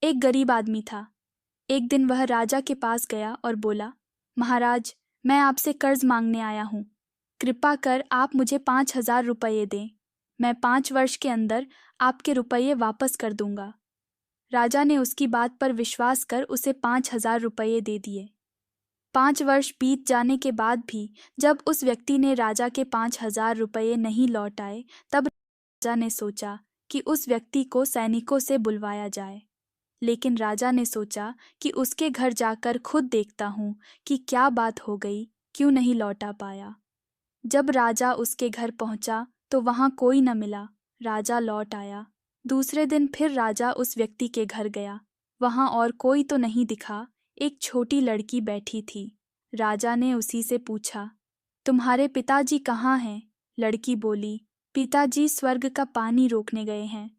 एक गरीब आदमी था। एक दिन वह राजा के पास गया और बोला, महाराज, मैं आपसे कर्ज मांगने आया हूँ। कृपा कर आप मुझे 5,000 रुपये दें। मैं 5 वर्ष के अंदर आपके रुपये वापस कर दूंगा। राजा ने उसकी बात पर विश्वास कर उसे 5,000 रुपये दे दिए। 5 वर्ष बीत जाने के बाद भी जब उस व्यक्ति ने राजा के 5,000 रुपये नहीं लौटाए, तब राजा ने सोचा कि उस व्यक्ति को सैनिकों से बुलवाया जाए। लेकिन राजा ने सोचा कि उसके घर जाकर खुद देखता हूँ कि क्या बात हो गई, क्यों नहीं लौटा पाया। जब राजा उसके घर पहुंचा तो वहां कोई न मिला। राजा लौट आया। दूसरे दिन फिर राजा उस व्यक्ति के घर गया। वहां और कोई तो नहीं दिखा। एक छोटी लड़की बैठी थी। राजा ने उसी से पूछा, तुम्हारे पिताजी कहाँ हैं? लड़की बोली, पिताजी स्वर्ग का पानी रोकने गए हैं।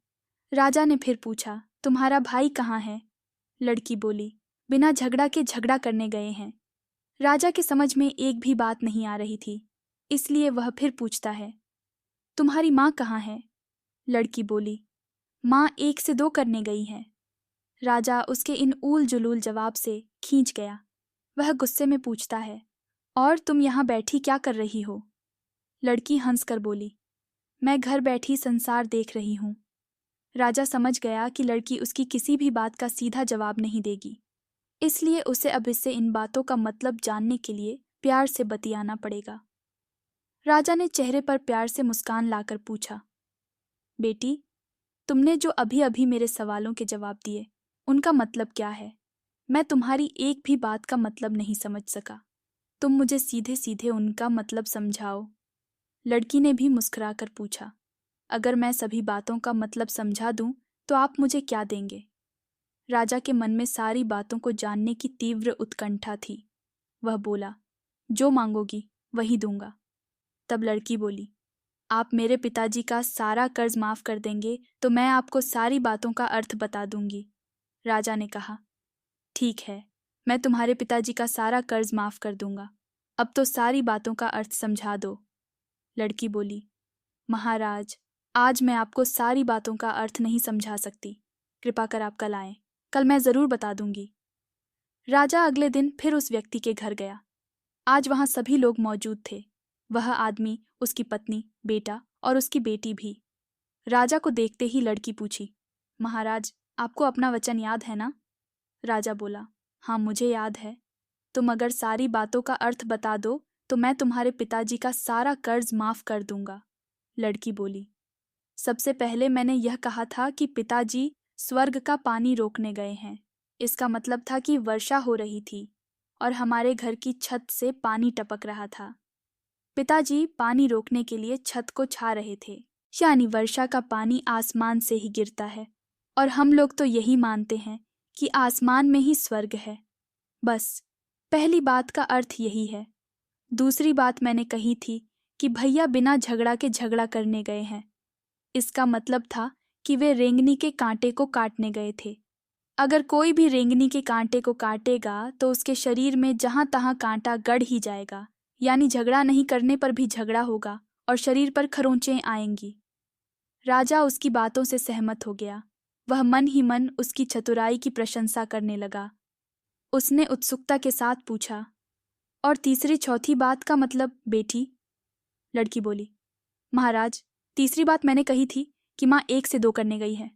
राजा ने फिर पूछा, तुम्हारा भाई कहाँ है? लड़की बोली, बिना झगड़ा के झगड़ा करने गए हैं। राजा के समझ में एक भी बात नहीं आ रही थी, इसलिए वह फिर पूछता है, तुम्हारी माँ कहाँ है? लड़की बोली, माँ 1 से 2 करने गई है। राजा उसके इन ऊल जुलूल जवाब से खींच गया। वह गुस्से में पूछता है, और तुम यहाँ बैठी क्या कर रही हो? लड़की हंसकर बोली, मैं घर बैठी संसार देख रही हूँ। राजा समझ गया कि लड़की उसकी किसी भी बात का सीधा जवाब नहीं देगी, इसलिए उसे अब इससे इन बातों का मतलब जानने के लिए प्यार से बतियाना पड़ेगा। राजा ने चेहरे पर प्यार से मुस्कान लाकर पूछा, बेटी, तुमने जो अभी अभी मेरे सवालों के जवाब दिए, उनका मतलब क्या है? मैं तुम्हारी एक भी बात का मतलब नहीं समझ सका। तुम मुझे सीधे सीधे उनका मतलब समझाओ। लड़की ने भी मुस्कुराकर पूछा, अगर मैं सभी बातों का मतलब समझा दूं तो आप मुझे क्या देंगे? राजा के मन में सारी बातों को जानने की तीव्र उत्कंठा थी। वह बोला, जो मांगोगी वही दूंगा। तब लड़की बोली, आप मेरे पिताजी का सारा कर्ज माफ कर देंगे तो मैं आपको सारी बातों का अर्थ बता दूंगी। राजा ने कहा, ठीक है, मैं तुम्हारे पिताजी का सारा कर्ज माफ कर दूंगा। अब तो सारी बातों का अर्थ समझा दो। लड़की बोली, महाराज, आज मैं आपको सारी बातों का अर्थ नहीं समझा सकती। कृपा कर आप कल आएं, कल मैं जरूर बता दूंगी। राजा अगले दिन फिर उस व्यक्ति के घर गया। आज वहां सभी लोग मौजूद थे। वह आदमी, उसकी पत्नी, बेटा और उसकी बेटी भी। राजा को देखते ही लड़की पूछी, महाराज, आपको अपना वचन याद है ना? राजा बोला, हाँ, मुझे याद है। तुम अगर सारी बातों का अर्थ बता दो तो मैं तुम्हारे पिताजी का सारा कर्ज माफ कर दूंगा। लड़की बोली, सबसे पहले मैंने यह कहा था कि पिताजी स्वर्ग का पानी रोकने गए हैं। इसका मतलब था कि वर्षा हो रही थी और हमारे घर की छत से पानी टपक रहा था। पिताजी पानी रोकने के लिए छत को छा रहे थे, यानी वर्षा का पानी आसमान से ही गिरता है, और हम लोग तो यही मानते हैं कि आसमान में ही स्वर्ग है। बस, पहली बात का अर्थ यही है। दूसरी बात मैंने कही थी कि भैया बिना झगड़ा के झगड़ा करने गए हैं। इसका मतलब था कि वे रेंगनी के कांटे को काटने गए थे। अगर कोई भी रेंगनी के कांटे को काटेगा तो उसके शरीर में जहां तहां कांटा गड़ ही जाएगा, यानी झगड़ा नहीं करने पर भी झगड़ा होगा और शरीर पर खरोंचें आएंगी। राजा उसकी बातों से सहमत हो गया। वह मन ही मन उसकी चतुराई की प्रशंसा करने लगा। उसने उत्सुकता के साथ पूछा, और तीसरी चौथी बात का मतलब बेटी? लड़की बोली, महाराज, तीसरी बात मैंने कही थी कि माँ 1 से 2 करने गई है।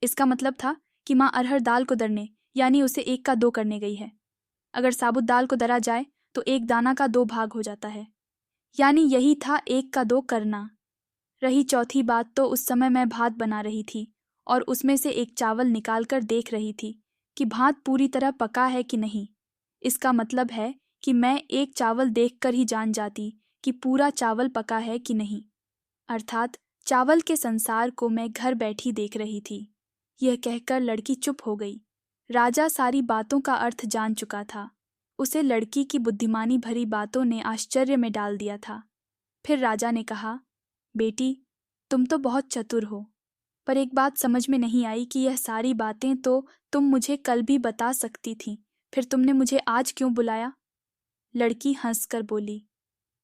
इसका मतलब था कि माँ अरहर दाल को दरने, यानी उसे 1 का 2 करने गई है। अगर साबुत दाल को दरा जाए तो 1 दाना का 2 भाग हो जाता है, यानी यही था 1 का 2 करना। रही चौथी बात तो उस समय मैं भात बना रही थी और उसमें से एक चावल निकाल कर देख रही थी कि भात पूरी तरह पका है कि नहीं। इसका मतलब है कि मैं एक चावल देखकर ही जान जाती कि पूरा चावल पका है कि नहीं, अर्थात चावल के संसार को मैं घर बैठी देख रही थी। यह कहकर लड़की चुप हो गई। राजा सारी बातों का अर्थ जान चुका था। उसे लड़की की बुद्धिमानी भरी बातों ने आश्चर्य में डाल दिया था। फिर राजा ने कहा, बेटी, तुम तो बहुत चतुर हो, पर एक बात समझ में नहीं आई कि यह सारी बातें तो तुम मुझे कल भी बता सकती थी, फिर तुमने मुझे आज क्यों बुलाया? लड़की हंसकर बोली,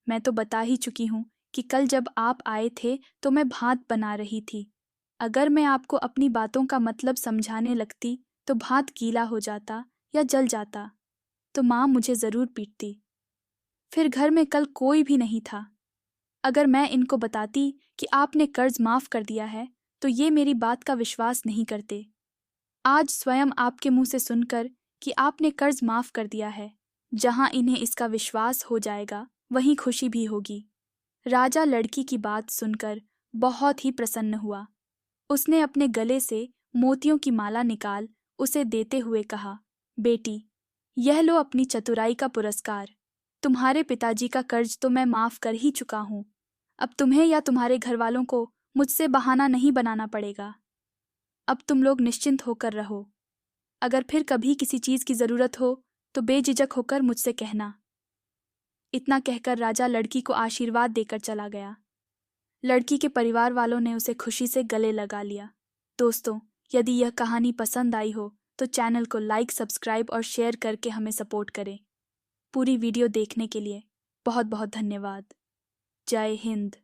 मैं तो बता ही चुकी हूँ कि कल जब आप आए थे तो मैं भात बना रही थी। अगर मैं आपको अपनी बातों का मतलब समझाने लगती तो भात गीला हो जाता या जल जाता तो माँ मुझे ज़रूर पीटती। फिर घर में कल कोई भी नहीं था। अगर मैं इनको बताती कि आपने कर्ज माफ़ कर दिया है तो ये मेरी बात का विश्वास नहीं करते। आज स्वयं आपके मुंह से सुनकर कि आपने कर्ज माफ़ कर दिया है, जहां इन्हें इसका विश्वास हो जाएगा वहीं खुशी भी होगी। राजा लड़की की बात सुनकर बहुत ही प्रसन्न हुआ। उसने अपने गले से मोतियों की माला निकाल उसे देते हुए कहा, बेटी, यह लो अपनी चतुराई का पुरस्कार। तुम्हारे पिताजी का कर्ज तो मैं माफ़ कर ही चुका हूँ। अब तुम्हें या तुम्हारे घर वालों को मुझसे बहाना नहीं बनाना पड़ेगा। अब तुम लोग निश्चिंत होकर रहो। अगर फिर कभी किसी चीज़ की ज़रूरत हो तो बेझिझक होकर मुझसे कहना। इतना कहकर राजा लड़की को आशीर्वाद देकर चला गया। लड़की के परिवार वालों ने उसे खुशी से गले लगा लिया। दोस्तों, यदि यह कहानी पसंद आई हो तो चैनल को लाइक, सब्सक्राइब और शेयर करके हमें सपोर्ट करें। पूरी वीडियो देखने के लिए बहुत बहुत धन्यवाद। जय हिंद।